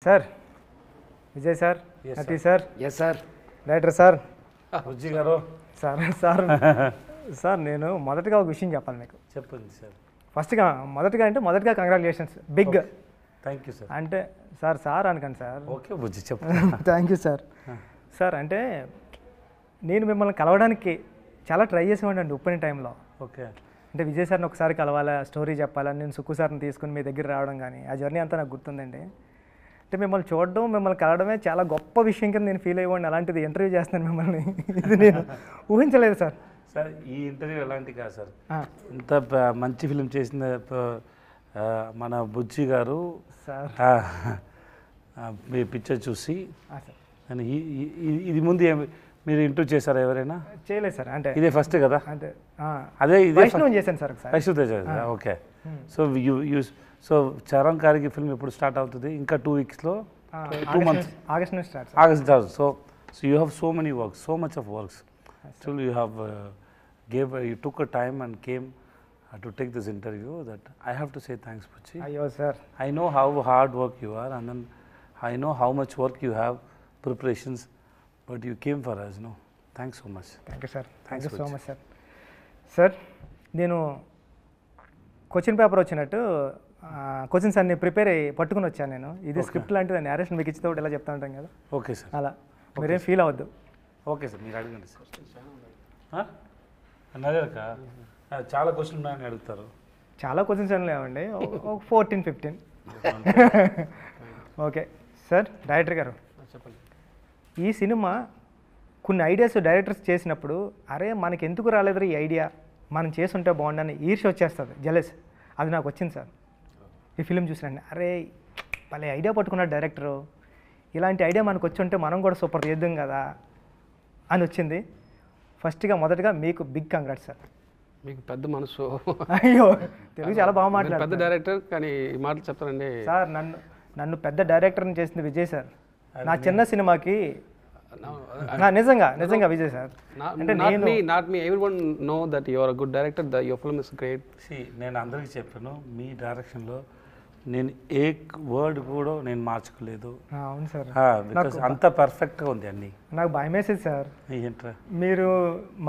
Sir Vijay sir నటి sir yes sir director sir Bujji గారు sir sir sir నేను మొదటగా ఒక విషయం చెప్పాలి మీకు. చెప్పండి సార్. మొదటగా congratulations big. Thank you sir. అంటే సార్ అనకండి సార్. ఓకే బుజ్జి చెప్పు. Thank you sir. సార్ అంటే నేను మిమ్మల్ని కలవడానికి చాలా ట్రై చేసేవాడిని ఉప్పని టైంలో. ఓకే. అంటే విజయ్ సార్ని ఒకసారి కలవాలా, స్టోరీ చెప్పాలా, నేను సుక్కు సార్ని తీసుకుని మీ దగ్గర రావడం కానీ ఆ జర్నీ అంతా నాకు గుర్తుందండి. అంటే మిమ్మల్ని చూడడం, మిమ్మల్ని కలవడమే చాలా గొప్ప విషయం కింద నేను ఫీల్ అయ్యేవాడిని. అలాంటిది ఇంటర్వ్యూ చేస్తున్నాను మిమ్మల్ని, ఇది నేను ఊహించలేదు సార్. సార్ ఈ ఇంటర్వ్యూ ఎలాంటి కాదు సార్. ఇంత మంచి ఫిలిం చేసిన మన బుజ్జి గారు సార్ మీ పిక్చర్ చూసి ఇది ముందు మీరు ఇంటర్వ్యూ చేశారా ఎవరైనా? చేయలేదు సార్. అంటే ఇదే ఫస్ట్ కదా? అంటే అదే ఇదే వైష్ణవ్ చేశాను సార్. వైష్ణవ్ చేశారు. ఓకే. సో చరణ్ గారికి ఫిల్మ్ ఎప్పుడు స్టార్ట్ అవుతుంది? ఇంకా 2 weeksలో 2 months ఆగస్ట్ నుంచి start. So you have so many works, so much of works. Still you have you took a time and came to take this interview. That I have to say thanks, Puchi. Ayyo sir. I know how hard work you are, and then I know how much work you have, preparations, but you came for us. No, thanks so much. Thank you sir. Thanks so much sir. Sir, నేను question paper వచ్చినట్టు questions అన్ని prepare అయ్యి పట్టుకుని వచ్చాను నేను. ఇది script లాంటిది, narration మీకు ఇచ్చితే ఇలా చెప్తా ఉంటాం కదా. Okay sir. అలా మీరేం ఫీల్ అవ్వద్దు. ఓకే సార్, మీరు అడగండి సార్. అడగక చాలా క్వశ్చన్ ఉన్నాయని అడుగుతారు. చాలా క్వశ్చన్స్ అని లేవండి, 14-15. Okay sir. డైరెక్టర్ గారు చెప్పండి. ఈ సినిమా కొన్ని ఐడియాస్ డైరెక్టర్స్ చేసినప్పుడు అరే మనకి ఎందుకు రాలేదు ఈ ఐడియా, మనం చేసుంటే బాగుండని ఈర్ష్య వచ్చేస్తుంది, జెలస్. అది నాకు వచ్చింది సార్ ఈ ఫిలిం చూసినండి. అరే భలే ఐడియా పట్టుకున్నాడు డైరెక్టరు, ఇలాంటి ఐడియా మనకు వచ్చి ఉంటే మనం కూడా సూపర్ చేద్దాం కదా అని వచ్చింది. మొదటగా మీకు బిగ్ కంగ్రాట్స్ సార్. మీకు పెద్ద మనసు. అయ్యో తెలుగు చాలా బాగా మాట్లాడారు. పెద్ద డైరెక్టర్ కానీ ఈ మాటలు చెప్తారండి సార్. నన్ను పెద్ద డైరెక్టర్ని చేసింది విజయ్ సార్. నా చిన్న సినిమాకి నిజంగా విజయ్ సార్. అంటే not me everyone know that you are a good director, the your film is great. నేను అందరికీ చెప్పాను, మీ డైరెక్షన్లో నేను ఏ వర్డ్ కూడా నేను మార్చుకోలేదు. అవును సార్. బికాస్ అంత పర్ఫెక్ట్గా ఉంది అన్నీ. నాకు భయం వేసేది సార్, ఏంట్రా మీరు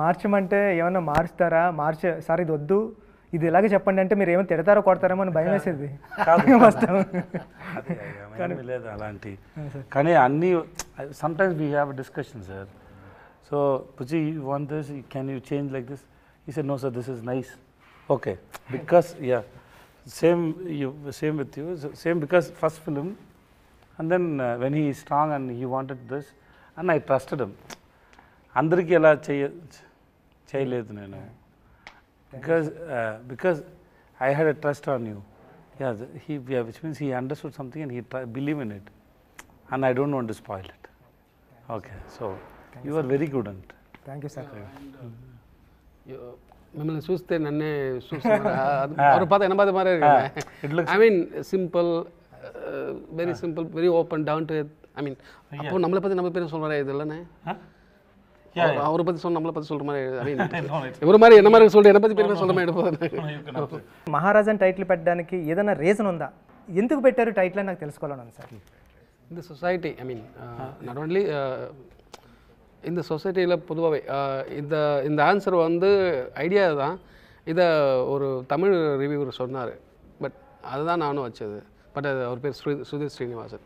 మార్చమంటే ఏమన్నా మారుస్తారా, సార్ ఇది వద్దు, ఇది ఇలాగే చెప్పండి అంటే మీరు ఏమైనా తిడతారో కొడతారేమో అని భయం వేసేది. లేదు అలాంటి. కానీ అన్నీ sometimes we have discussion sir. So పుచి you want this, can you change like this? He said no sir, this is nice. Okay, because same with you, same because first film, and then when he is strong and he wanted this and I trusted him. Andariki ela cheyaledu nenu because I had a trust on you. Which means he understood something and he believed in it, and I don't want to spoil it. Okay, so you are very good at it. Thank you sir. మిమ్మల్ని చూస్తే నన్నే చూస్తున్నారు. పద ఎనభై మారే. I mean simple, very simple, very open, down to earth. I mean அப்போ நம்மளை பற்றி நம்ம பேர் சொல்கிற இது இல்லைண்ணே, அவரை பற்றி சொன்ன நம்மளை பற்றி சொல்கிற மாதிரி. ஐ மீன் ఎవరి மாதிரி என்ன மாதிரி சொல்கிற என்னை பற்றி பேர் சொல்கிற மாதிரி எடுப்போம். మహారాజాని టైటిల్ పెట్టడానికి ఏదైనా రీజన్ ఉందా? ఎందుకు పెట్టారు టైటిల్ అని నాకు తెలుసుకోవాలని సార్. இந்த society, I mean not only இந்த சொசைட்டியில் பொதுவாகவே இந்த ஆன்சர் வந்து ஐடியா தான். இதை ஒரு தமிழ் ரிவ்யூவர் சொன்னார், பட் அதுதான் நானும் வச்சது. பட் அது அவர் பேர் சுதீர் ஸ்ரீனிவாசன்.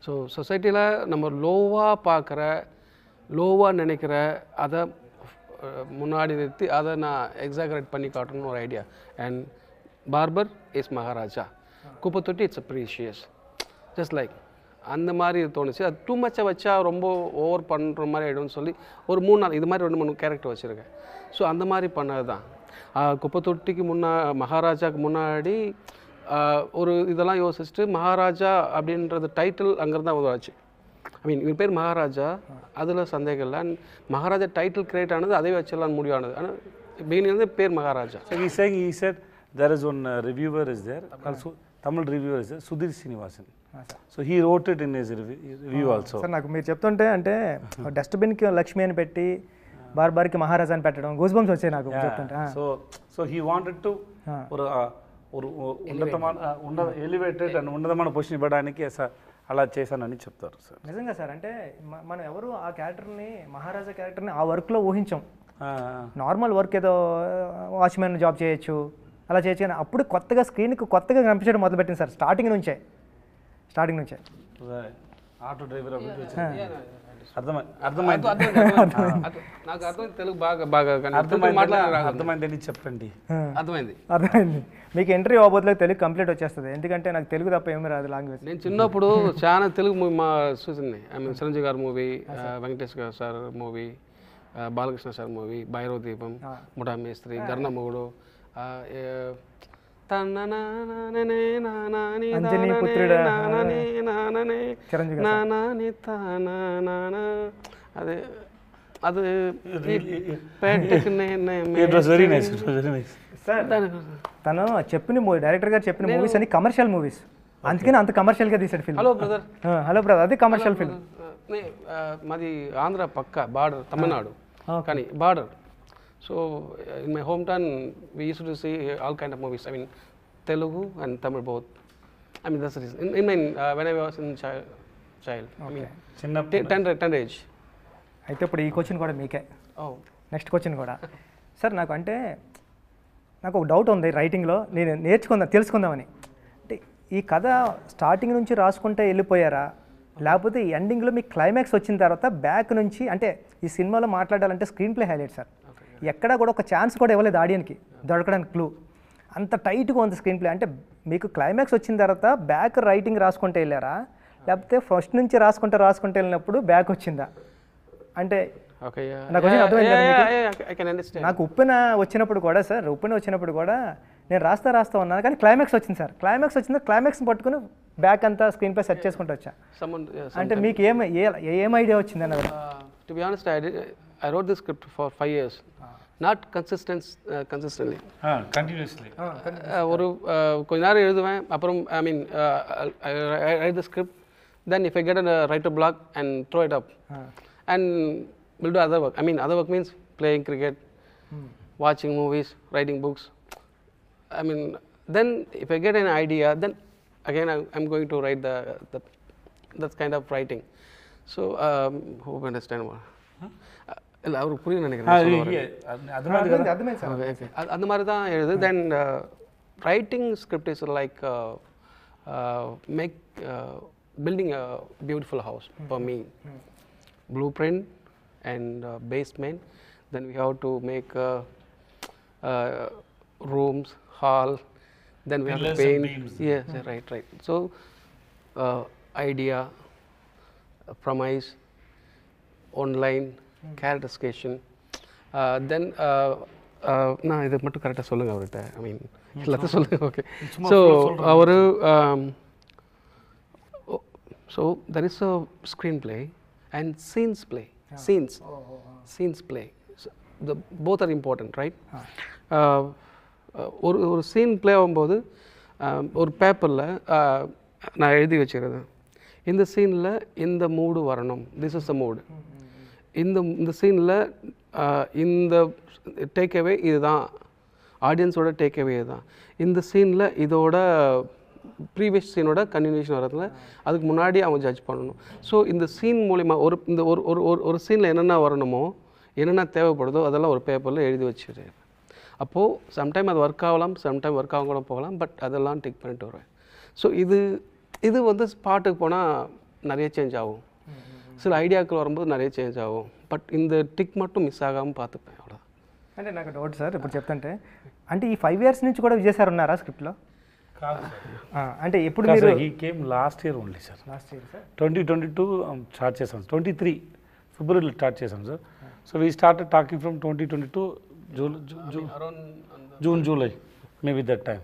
ஸோ சொசைட்டியில் நம்ம லோவாக பார்க்குற, லோவாக நினைக்கிற அதை முன்னாடி நிறுத்தி அதை நான் எக்ஸாகரேட் பண்ணி காட்டணும்னு ஒரு idea. And barber is Maharaja, குப்பத்தொட்டி it's a precious, just like அந்த மாதிரி தோணுச்சு. அது டூ மச்சாக வச்சா ரொம்ப ஓவர் பண்ணுற மாதிரி ஆகிடும்னு சொல்லி ஒரு 3-4 இது மாதிரி 2-3 கேரக்டர் வச்சுருக்கேன். ஸோ அந்த மாதிரி பண்ணது தான். குப்பத்தொட்டிக்கு மகாராஜாவுக்கு முன்னாடி ஒரு இதெல்லாம் யோசிச்சுட்டு மகாராஜா அப்படின்றது டைட்டில் அங்கேருந்து தான் உருவாச்சு. ஐ மீன் இவர் பேர் மகாராஜா, அதில் சந்தேகம் இல்லை. அண்ட் மகாராஜா டைட்டில் கிரியேட் ஆனது அதே வச்செல்லாம் முடிவானது. ஆனால் பிகினிங் பேர் Maharaja. He said there is one reviewer is there, also Tamil reviewer is there, Sudhir Srinivasan. So he wrote it in his review also. Sir నాకు మీరు చెప్తుంటే అంటే డస్ట్బిన్కి లక్ష్మి అని పెట్టి బార్బార్కి మహారాజా అని పెట్టడం గూస్ బంప్స్ వచ్చాయి నాకు చెప్తుంటే. సో he wanted to ஒரு ఉన్నతమైన ఎలివేటెడ్ అండ్ ఉన్నతమైన పొజిషన్ ఇవ్వడానికి అలా చేశానని చెప్తారు సార్. నిజంగా సార్, అంటే మనం ఎవరు ఆ క్యారెక్టర్ని, మహారాజా క్యారెక్టర్ని ఆ వర్క్లో ఊహించాం. నార్మల్ వర్క్ ఏదో వాచ్మెన్ జాబ్ చేయొచ్చు, అలా చేయొచ్చు, కానీ అప్పుడు కొత్తగా స్క్రీన్కి కొత్తగా కనిపించడం మొదలుపెట్టింది సార్. స్టార్టింగ్ నుంచే ఆటో డ్రైవర్ నాకు అర్థమైంది, తెలుగు బాగా అర్థమైంది చెప్పండి. అర్థమైంది. మీకు ఎంట్రీ అవ్వబోతులకు తెలుగు కంప్లీట్ వచ్చేస్తుంది, ఎందుకంటే నాకు తెలుగు తప్ప ఏమీ రాదు లాంగ్వేజ్. నేను చిన్నప్పుడు చాలా తెలుగు మూవీ మా చూసింది. ఐ మీన్ చిరంజీవి గారి మూవీ, వెంకటేష్ గారు sir movie, Balakrishna sir movie, Bhairava దీపం, ముఠా మేస్త్రి, గర్ణ మొగుడు, అదే అది తను చెప్పిన డైరెక్టర్ గారు చెప్పిన మూవీస్ అన్ని కమర్షియల్ మూవీస్, అందుకని అంత కమర్షియల్గా తీసాడు ఫిల్మ్. హలో బ్రదర్ అది కమర్షియల్ ఫిల్మ్. మాది ఆంధ్ర పక్క బార్డర్, తమిళనాడు కానీ border. So in my hometown, we used to see all kind of movies. I mean, Telugu and Tamil both. I mean, that's the reason. When I was in child. I mean, tender age. అయితే ఇప్పుడు ఈ question కూడా మీకే. Next question కూడా sir, నాకు ఒక doubt ఉంది రైటింగ్లో, నేను తెలుసుకుందామని. అంటే ఈ కథ స్టార్టింగ్ నుంచి రాసుకుంటే వెళ్ళిపోయారా, లేకపోతే ఎండింగ్లో మీకు క్లైమాక్స్ వచ్చిన తర్వాత బ్యాక్ నుంచి, అంటే ఈ సినిమాలో మాట్లాడాలంటే స్క్రీన్ ప్లే హైలైట్ సార్, ఎక్కడా కూడా ఒక ఛాన్స్ కూడా ఇవ్వలేదు ఆడియన్కి దొరకడానికి క్లూ, అంత టైట్గా ఉంది స్క్రీన్ ప్లే. అంటే మీకు క్లైమాక్స్ వచ్చిన తర్వాత బ్యాక్ రైటింగ్ రాసుకుంటే వెళ్ళారా, లేకపోతే ఫస్ట్ నుంచి రాసుకుంటే వెళ్ళినప్పుడు బ్యాక్ వచ్చిందా? అంటే నాకు ఉప్పెన వచ్చినప్పుడు కూడా సార్, ఉప్పెన కూడా నేను రాస్తా ఉన్నాను, కానీ క్లైమాక్స్ వచ్చింది సార్. క్లైమాక్స్ని పట్టుకుని బ్యాక్ అంతా స్క్రీన్ ప్లే సెట్ చేసుకుంటూ వచ్చా. అంటే మీకు ఏం ఐడియా వచ్చింది అన్నది? To be honest, I wrote this script for 5 years. Not consistently. Continuously. ஒரு கொஞ்ச நேரம் எழுதுவேன், அப்புறம் I mean I write the script, then if I get a writer block and throw it up, and we'll do other work. I mean other work means playing cricket, watching movies, writing books. I mean then if I get an idea, then again I'm going to write that kind of writing. So hope you understand what. இல்லை அவருக்கு புரியுன்னு நினைக்கிறேன். அந்த மாதிரி தான் எழுது. தென் writing script is like building a beautiful house for me. Blueprint and basement. Then we have to make rooms, hall. Then we have to paint. Yes, right. So idea, premise, online, characterization, then நான் இதை மட்டும் கரெக்டாக சொல்லுங்க அவர்கிட்ட. ஐ mean எல்லாத்தையும் சொல்லுங்க. Okay. So அவர் so there is a screenplay and scenes play. Both are important, right? ஒரு சீன் பிளே ஆகும்போது ஒரு பேப்பரில் நான் எழுதி வச்சுக்கிறது, இந்த சீனில் இந்த மூடு வரணும், திஸ் இஸ் த மூடு. இந்த சீனில் இந்த டேக்அவே இதுதான், ஆடியன்ஸோட டேக்அவே இதுதான். இந்த சீனில் இதோட ப்ரீவியஸ் சீனோட கன்டினியூஷன் வரதுல அதுக்கு முன்னாடி அவங்க ஜட்ஜ் பண்ணணும். ஸோ இந்த சீன் மூலிமா ஒரு சீனில் என்னென்ன வரணுமோ, என்னென்ன தேவைப்படுதோ அதெல்லாம் ஒரு பேப்பரில் எழுதி வச்சுருக்கேன். அப்போது சம்டைம் அது ஒர்க் ஆகலாம், சம்டைம் ஒர்க் ஆக கூட போகலாம், பட் அதெல்லாம் டிக் பண்ணிட்டு வருவேன். ஸோ இது வந்து ஸ்பாட்டுக்கு போனால் நிறைய சேஞ்ச் ஆகும், சில ఐడియాக்கள் வரும்போது நிறைய చేంజ్ ఆகும், బట్ இந்த టిక్ மட்டும் మిస్ ఆగాமல் பார்த்துப்பேன். అవ్వదా అంటే నాకు డౌట్ సార్, ఇప్పుడు చెప్తుంటే అంటే ఈ 5 years నుంచి కూడా విజయ్ సార్ ఉన్నారా స్క్రిప్ట్లో? అంటే ఎప్పుడు మీరు? He came last year only sir. Last year sir 2022 start చేసాం, 23 ఫిబ్రవరిలో స్టార్ట్ చేసాం sir. So we started talking from 2022 June July maybe that time.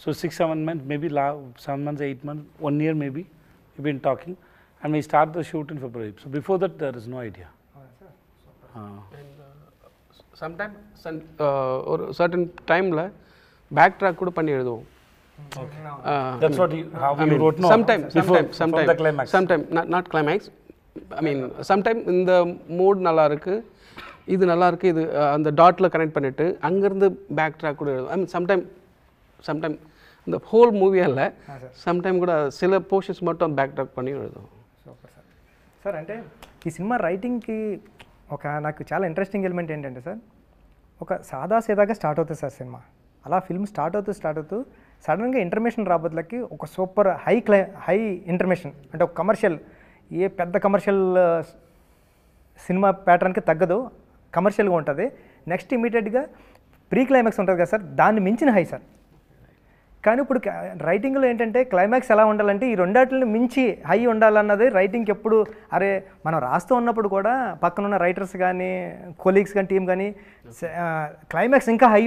So 6-7 months, maybe 7 months, 8 months, 1 year maybe we've been talking. And we start the shoot in February. So before that, there is no idea. And sometimes or certain time la backtrack kuda panni eduvum. That's what how you wrote. No, sometimes the climax. Sometimes not climax. I mean sometimes in the mood nalla irukku, idu nalla irukku, idu and the dot la connect pannittu anga irundhu backtrack kuda eduvum. I mean sometimes இந்த whole மூவியால் sometime கூட சில portions மட்டும் back track பண்ணி எழுதும். Super sir. Sir అంటే ఈ cinema రైటింగ్కి నాకు చాలా ఇంట్రెస్టింగ్ ఎలిమెంట్ ఏంటంటే సార్, ఒక సాదాసీదాగా స్టార్ట్ అవుతుంది సార్ సినిమా. అలా ఫిల్మ్ స్టార్ట్ అవుతూ సడన్గా ఇంటర్మేషన్ రాబోతులకి ఒక సూపర్ హై ఇంటర్మేషన్, అంటే ఒక కమర్షియల్, ఏ పెద్ద కమర్షియల్ సినిమా ప్యాటర్న్కి తగ్గదు, కమర్షియల్గా ఉంటుంది. నెక్స్ట్ ఇమీడియట్గా ప్రీ క్లైమాక్స్ ఉంటుంది కదా సార్, దాన్ని మించిన హై సార్. కానీ ఇప్పుడు రైటింగ్లో ఏంటంటే క్లైమాక్స్ ఎలా ఉండాలంటే ఈ రెండాటిని మించి హై ఉండాలన్నది రైటింగ్కి ఎప్పుడు. అరే మనం రాస్తూ ఉన్నప్పుడు కూడా పక్కనున్న రైటర్స్ కానీ కొలీగ్స్ కానీ టీం కానీ క్లైమాక్స్ ఇంకా హై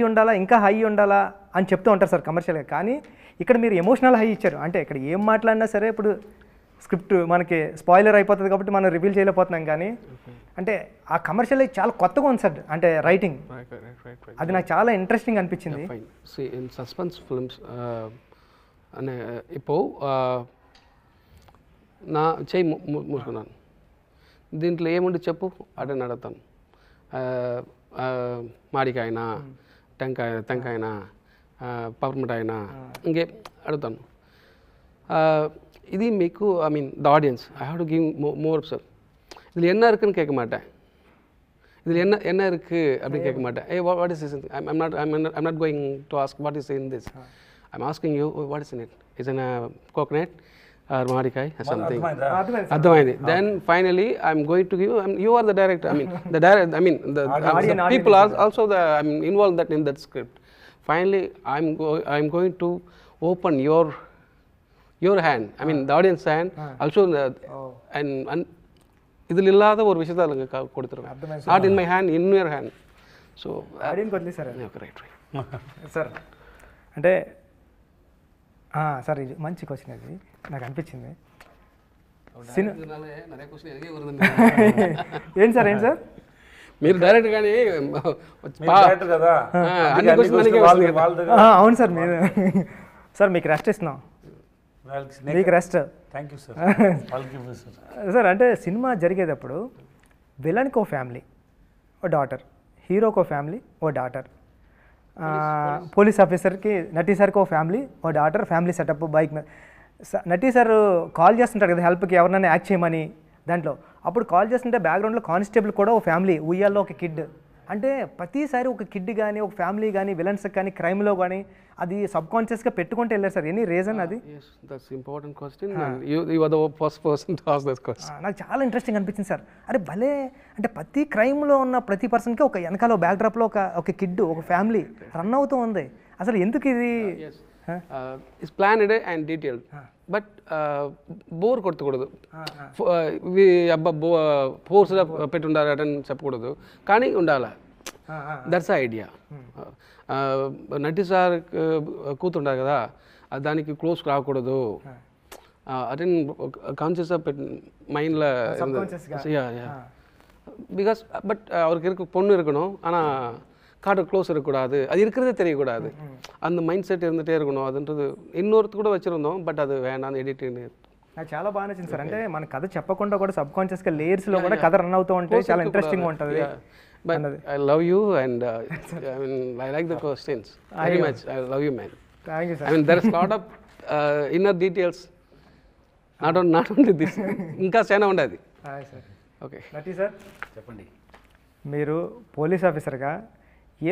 ఉండాలా అని చెప్తూ ఉంటారు సార్ కమర్షియల్గా. కానీ ఇక్కడ మీరు ఎమోషనల్ హై ఇచ్చారు. అంటే ఇక్కడ ఏం మాట్లాడినా సరే ఇప్పుడు స్క్రిప్ట్ మనకి స్పాయిలర్ అయిపోతుంది కాబట్టి మనం రివీల్ చేయలేకపోతున్నాం. కానీ అంటే ఆ కమర్షియల్ చాలా కొత్తగా ఉంది సార్, అంటే రైటింగ్ అది నాకు చాలా ఇంట్రెస్టింగ్ అనిపించింది. ఇన్ సస్పెన్స్ ఫిల్మ్స్ అనే ఇప్పుడు నా చేయి మూసుకున్నాను, దీంట్లో ఏముండి చెప్పు అటని అడుగుతాను. మాడికాయనా, టెంకాయనా, పవర్మిఠాయినా, ఇంకే అడుగుతాను. இது మీకు I mean the audience I have to give more sir. இதில் என்ன இருக்குன்னு கேட்க மாட்டேன், இதில் என்ன இருக்குது அப்படின்னு கேட்க மாட்டேன். Eh what is this, I'm not going to ask what is in this, I'm asking you what is in it. It's in coconut or మాడికాయ సంథింగ్, అర్థమైంది. Then finally I'm going to give, you are the director, I mean the people are also the I mean involve that in that script. Finally I'm going to open your hand, I mean the audience hand also, and இதில் இல்லாத ஒரு விஷயத்தை அதுங்க கொடுத்துருவேன். Not in my hand, in your hand. So audience వదిలే sir. Right sir అంటే sir ఇది మంచి క్వశ్చన్, అది నాకు అనిపించింది. ఏం సార్ మీరు డైరెక్ట్ కానీ కదా. అవును సార్, మీరు సార్ మీకు రెస్ట్ ఇస్తున్నాం, మీకు rest. Thank you sir. Sir అంటే సినిమా జరిగేటప్పుడు విలన్కి ఓ ఫ్యామిలీ, ఓ డాటర్, హీరోకి ఓ ఫ్యామిలీ, ఓ డాటర్, పోలీస్ ఆఫీసర్కి నటీ సార్కి ఓ ఫ్యామిలీ, ఓ డాటర్, ఫ్యామిలీ సెటప్ బైక్ మీద. నటీ సార్ కాల్ చేస్తుంటారు కదా హెల్ప్కి, ఎవరినైనా యాక్ట్ చేయమని. దాంట్లో అప్పుడు కాల్ చేస్తుంటే బ్యాక్గ్రౌండ్లో కానిస్టేబుల్ కూడా ఓ ఫ్యామిలీ, ఉయ్యాల్లో ఒక కిడ్. అంటే ప్రతిసారి ఒక కిడ్ కానీ ఒక ఫ్యామిలీ కానీ విలన్స్కి కానీ క్రైమ్లో కానీ అది సబ్ కాన్షియస్గా పెట్టుకుంటూ వెళ్ళారు సార్. ఎనీ రీజన్ అది? That's important question, you are the first person to ask this question. నాకు చాలా ఇంట్రెస్టింగ్ అనిపించింది సార్. అరే భలే, అంటే ప్రతి క్రైమ్లో ఉన్న ప్రతి పర్సన్కి ఒక వెనకాల బ్యాక్డ్రాప్లో ఒక కిడ్, ఒక ఫ్యామిలీ రన్ అవుతూ ఉంది. అసలు ఎందుకు ఇది? It's planned and detailed, but bore కొట్టకూడదు. అబ్బా ఫోర్స్గా పెట్టి ఉండాలి అని చెప్పకూడదు, కానీ ఉండాలి. That's idea. నటి సార్ కూతుంటారు కదా, దానికి క్లోజ్ రాకూడదు. అటెన్ కాన్షియస్గా పెట్టి మైండ్లో, பிகாஸ் பட் அவருக்கு இருக்க பொண்ணு இருக்கணும், ஆனால் காட்ட க்ளோஸ் இருக்கக்கூடாது, அது இருக்கிறதே தெரியக்கூடாது. அந்த மைண்ட் செட் இருந்துகிட்டே இருக்கணும். அதுன்றது இன்னொருத்து கூட வச்சுருந்தோம், బట్ అది వేణా ఎడిటింగ్. నాకు చాలా బాగా నచ్చింది సార్. అంటే మన కథ చెప్పకుండా కూడా సబ్ కాన్షియస్గా లేయర్స్లో కూడా కథ రన్ అవుతూ ఉంటే చాలా ఇంట్రెస్టింగ్ ఉంటుంది. But I love you and I mean I like the questions very much. I love you, man. Thank you, sir. I mean there is lot of inner details. Not only this. ఇంకా చాలా ఉండేది. Hi sir. Okay. నటి sir చెప్పండి. మీరు police ఆఫీసర్గా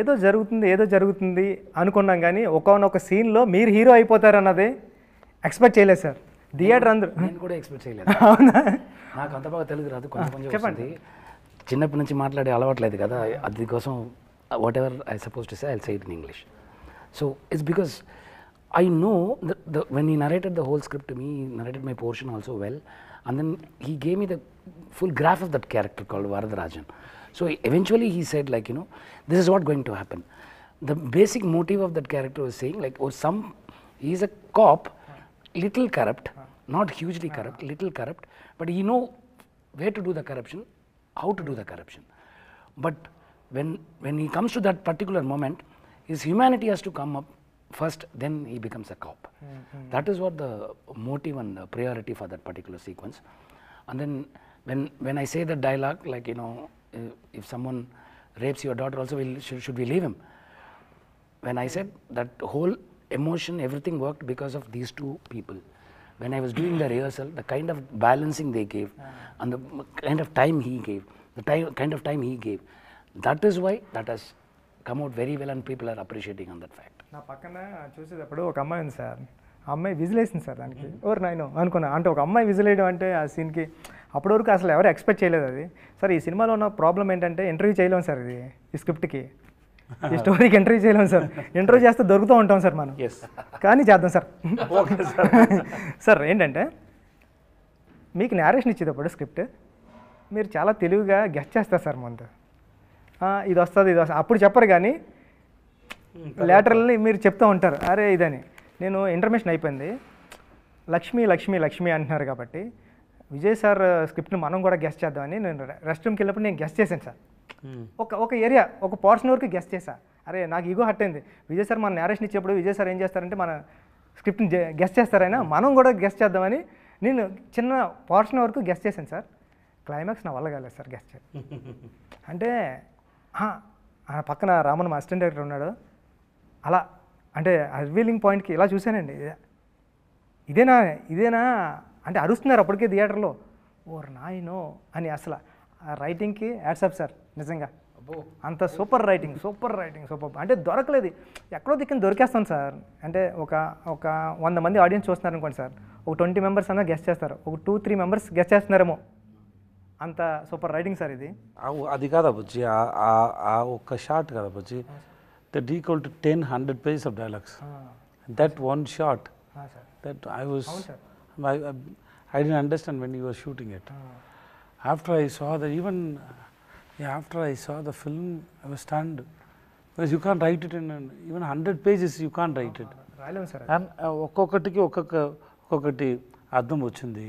ఏదో జరుగుతుంది అనుకున్నాం, కానీ ఒకనొక సీన్లో మీరు హీరో అయిపోతారు అన్నది ఎక్స్పెక్ట్ చేయలేదు సార్. థియేటర్ అందరూ. నేను కూడా ఎక్స్పెక్ట్ చేయలేదు. అవునా? నాకు అంత బాగా తెలుగు రాదు, కొంచెం చెప్పండి. చిన్నప్పటి నుంచి మాట్లాడే అలవాట్లేదు కదా, అది కోసం whatever I suppose to say I'll say it in English. So it's because I know when he narrated the whole script to me, he narrated my portion also well, and then he gave me the full graph of that character called Varadarajan. So eventually he said, like, you know, this is what going to happen. The basic motive of that character was saying, like, he is a cop, little corrupt, not hugely corrupt, little corrupt, but he know where to do the corruption, how to do the corruption. But when he comes to that particular moment, his humanity has to come up first, then he becomes a cop. That is what the motive and the priority for that particular sequence. And then when I say the dialogue, like, you know, if someone rapes your daughter also, should we leave him? When I said that whole emotion, everything worked because of these two people. When I was doing the rehearsal, the kind of balancing they gave and the kind of time he gave, kind of time he gave, that is why that has come out very well and people are appreciating on that fact. నా పక్కన చూసేటప్పుడు ఒక అమ్మాయి ఉంది sir, ఆ అమ్మాయి whistle వేసింది sir దానికి. ఓర్ నాయనో అనుకున్నా, అంటే ఒక అమ్మాయి విజిల్ వేయడం అంటే ఆ సీన్కి అప్పటి వరకు అసలు ఎవరు ఎక్స్పెక్ట్ చేయలేదు అది. సార్ ఈ సినిమాలో ఉన్న ప్రాబ్లం ఏంటంటే ఇంటర్వ్యూ చేయలేము సార్, ఇది ఈ స్క్రిప్ట్కి ఈ స్టోరీకి ఇంటర్వ్యూ చేయలేము సార్. ఇంటర్వ్యూ చేస్తే దొరుకుతూ ఉంటాం సార్ మనం, కానీ చేద్దాం సార్. Okay sir. సార్ ఏంటంటే మీకు నేరేషన్ ఇచ్చేటప్పుడు స్క్రిప్ట్ మీరు చాలా తెలివిగా గెస్ట్ చేస్తారు సార్ ముందు, ఇది వస్తుంది ఇది వస్తుంది అప్పుడు చెప్పరు, కానీ లేటరల్లీ మీరు చెప్తూ ఉంటారు అరే ఇదని. నేను ఇంటర్మేషన్ అయిపోయింది, లక్ష్మి లక్ష్మి లక్ష్మి అంటున్నారు కాబట్టి విజయ్ సార్ స్క్రిప్ట్ని మనం కూడా గెస్ట్ చేద్దామని నేను రెస్ట్ రూమ్కి వెళ్ళినప్పుడు నేను గెస్ట్ చేశాను సార్. ఒక ఏరియా ఒక పోర్షన్ వరకు గెస్ట్ చేశా. అరే నాకు ఈగో హట్ అయింది, విజయ్ సార్ మన నేరేషన్ ఇచ్చేప్పుడు విజయ్ సార్ ఏం చేస్తారంటే మన స్క్రిప్ట్ని గెస్ట్ చేస్తారైనా మనం కూడా గెస్ట్ చేద్దామని నేను చిన్న పోర్షన్ వరకు గెస్ట్ చేశాను సార్. క్లైమాక్స్ నా వల్ల కాలేదు సార్ గెస్ట్ చేయడం. అంటే పక్కన రామన్ మా అసిస్టెంట్ డైరెక్టర్ ఉన్నాడు, అలా అంటే రివీలింగ్ పాయింట్కి ఇలా చూశానండి, ఇదేనా ఇదేనా అంటే అరుస్తున్నారు అప్పటికే థియేటర్లో, ఓర్ నాయనో అని. అసలు ఆ రైటింగ్కి యాడ్సప్ సార్, నిజంగా అంత super writing super writing super. అంటే దొరకలేదు, ఎక్కడో దిక్కున దొరికేస్తాను సార్. అంటే ఒక 100 మంది ఆడియన్స్ చూస్తున్నారు అనుకోండి సార్, ఒక 20 మెంబర్స్ అన్నా గెస్ట్ చేస్తారు, ఒక 2-3 మెంబర్స్ గెస్ట్ చేస్తున్నారేమో, అంత సూపర్ రైటింగ్ సార్ ఇది. అది కాదా బుజ్జి, ఆ ఒక్క షాట్ కదా Bujji, that equal to 10-100 pages of dialogues. That one shot, that I didn't understand when you were shooting it. After I saw that, after I saw the film, I was stunned, because you can't write it in even 100 pages. You can't write it. రాయలేము sir. And ఒక్కొక్కటికి ఒక్కొక్కటి అర్థం వచ్చింది.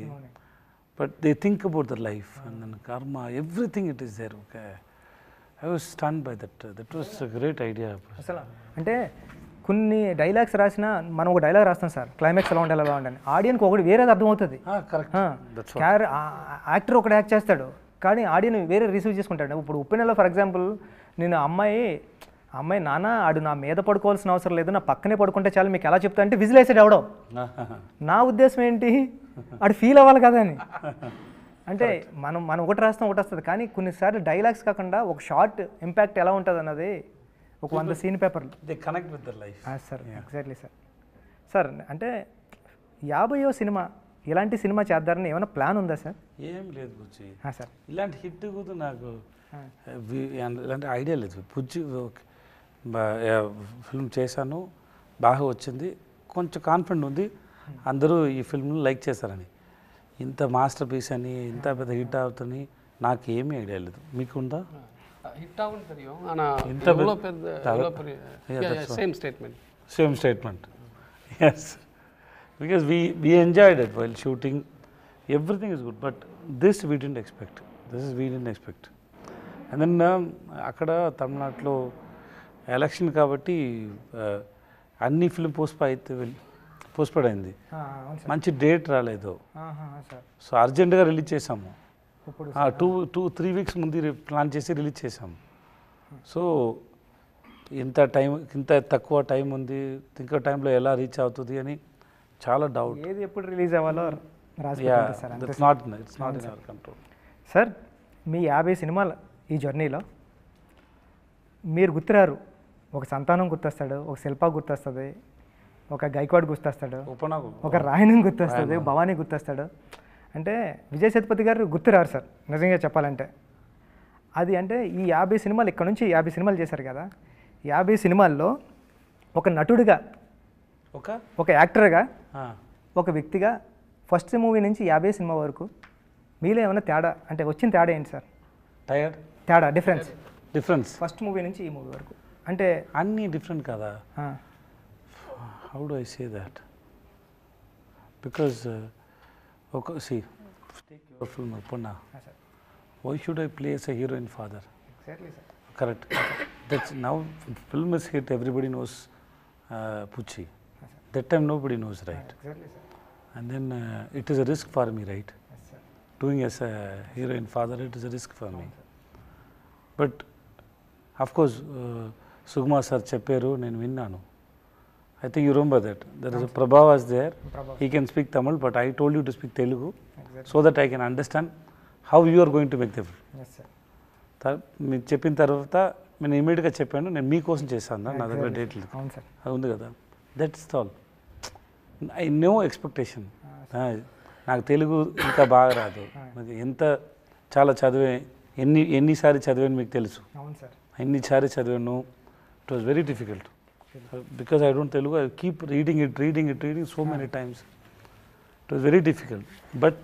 But they think about the life and then karma, everything it is there. Okay, I was stunned by that. That was a great idea. అసలు అంటే కొన్ని dialogues రాసినా మనం ఒక డైలాగ్ రాస్తాం సార్, క్లైమాక్స్ ఎలా ఉండాలి ఎలా ఉండాలి, ఆడియన్కి ఒకటి వేరేది అర్థమవుతుంది. యాక్టర్ ఒకటి యాక్ట్ చేస్తాడు కానీ ఆడియన్ వేరే రిసీవ్ చేసుకుంటాడు. ఇప్పుడు ఉప్పెనలో ఫర్ ఎగ్జాంపుల్ నేను అమ్మాయి నాన్న ఆడు నా మీద పడుకోవాల్సిన అవసరం లేదు, నా పక్కనే పడుకుంటే చాలు మీకు ఎలా చెప్తా అంటే విజిల్ వేసాడు ఎవడో. నా ఉద్దేశం ఏంటి, ఆడు ఫీల్ అవ్వాలి కదా అని. అంటే మనం ఒకటి రాస్తాం ఒకటి వస్తుంది, కానీ కొన్నిసార్లు డైలాగ్స్ కాకుండా ఒక షార్ట్ ఇంపాక్ట్ ఎలా ఉంటుంది అన్నది ఒక 100 సీన్ పేపర్లు They connect with their life. Sir. Exactly sir. Sir అంటే 50వ సినిమా ఇలాంటి సినిమా చేద్దారని ఏమైనా ప్లాన్ ఉందా సార్? ఏం లేదు బుజ్జి సార్. ఇలాంటి హిట్ కూడా నాకు ఇలాంటి ఐడియా లేదు బుజ్జి. ఫిల్మ్ చేశాను, బాగా వచ్చింది, కొంచెం కాన్ఫిడెంట్ ఉంది అందరూ ఈ ఫిల్మ్ని లైక్ చేస్తారని. ఇంత మాస్టర్ పీస్ అని ఇంత పెద్ద హిట్ అవుతుంది నాకు ఏమీ ఐడియా లేదు. మీకుందా? ஹிட் ஆகும் தெரியும், ஆனால் எவ்வளோ பெரிய same statement. Yes, because we enjoyed it while shooting, everything is good, but this we didn't expect. And then అక్కడ తమిళనాడులో ఎలక్షన్ కాబట్టి అన్ని ఫిల్మ్ పోస్ట్పోన్ అయింది, మంచి డేట్ రాలేదు. సో అర్జెంటుగా రిలీజ్ చేసాము, 2-3 weeks ముందు ప్లాన్ చేసి రిలీజ్ చేసాము. సో ఇంత తక్కువ టైం ఉంది, ఇంకో టైంలో ఎలా రీచ్ అవుతుంది అని చాలా డౌట్. ఏది ఎప్పుడు రిలీజ్ అవ్వాలో it's not in our control. Sir మీ 50 సినిమాల ఈ జర్నీలో మీరు గుర్తురారు, ఒక సంతానం గుర్తొస్తాడు, ఒక శిల్ప గుర్తొస్తుంది, ఒక గైక్వాడ్ గుర్తొస్తాడు, ఒక రాయణం గుర్తొస్తుంది, భవానీ గుర్తొస్తాడు. అంటే విజయ్ సేతుపతి గారు గుర్తురారు సార్ నిజంగా చెప్పాలంటే. అది అంటే ఈ 50 సినిమాలు ఇక్కడ నుంచి 50 సినిమాలు చేశారు కదా, 50 సినిమాల్లో ఒక నటుడిగా, ఒక యాక్టర్గా, ఒక వ్యక్తిగా ఫస్ట్ మూవీ నుంచి 50 సినిమా వరకు మీలో ఏమైనా తేడా అంటే వచ్చిన తేడా ఏంటి సార్? తేడా డిఫరెన్స్ ఫస్ట్ మూవీ నుంచి ఈ మూవీ వరకు అంటే అన్నీ డిఫరెంట్ కదా. How do I say that, because see, take your film Uppuna. Why should I play as a heroine father? Exactly, sir. Correct. That's now film is hit, everybody knows Pucci. That time nobody knows, right? Exactly, sir. And then it is a risk for me, right? Yes, sir. Doing as a heroine father, it is a risk for me. But of course Sugma sir చెప్పారు, నేను విన్నాను. I think you remember that. There is a Prabha was there. He can speak Tamil, but I told you to speak Telugu so that I can understand how you are going to make the film. Yes sir. మీరు చెప్పిన తర్వాత నేను ఇమీడియట్గా చెప్పాను, నేను మీకోసం చేశాను నా దగ్గర డేట్లు అవును సార్. అది ఉంది కదా. That's all. I know expectation. నాకు తెలుగు ఇంకా బాగా రాదు, నాకు ఎంత చాలా చదివే ఎన్నిసారి చదివాను మీకు తెలుసు. అవును సార్. ఎన్నిసారి చదివాను. It was very difficult because I don't Telugu. I keep reading so many times. It was very difficult. But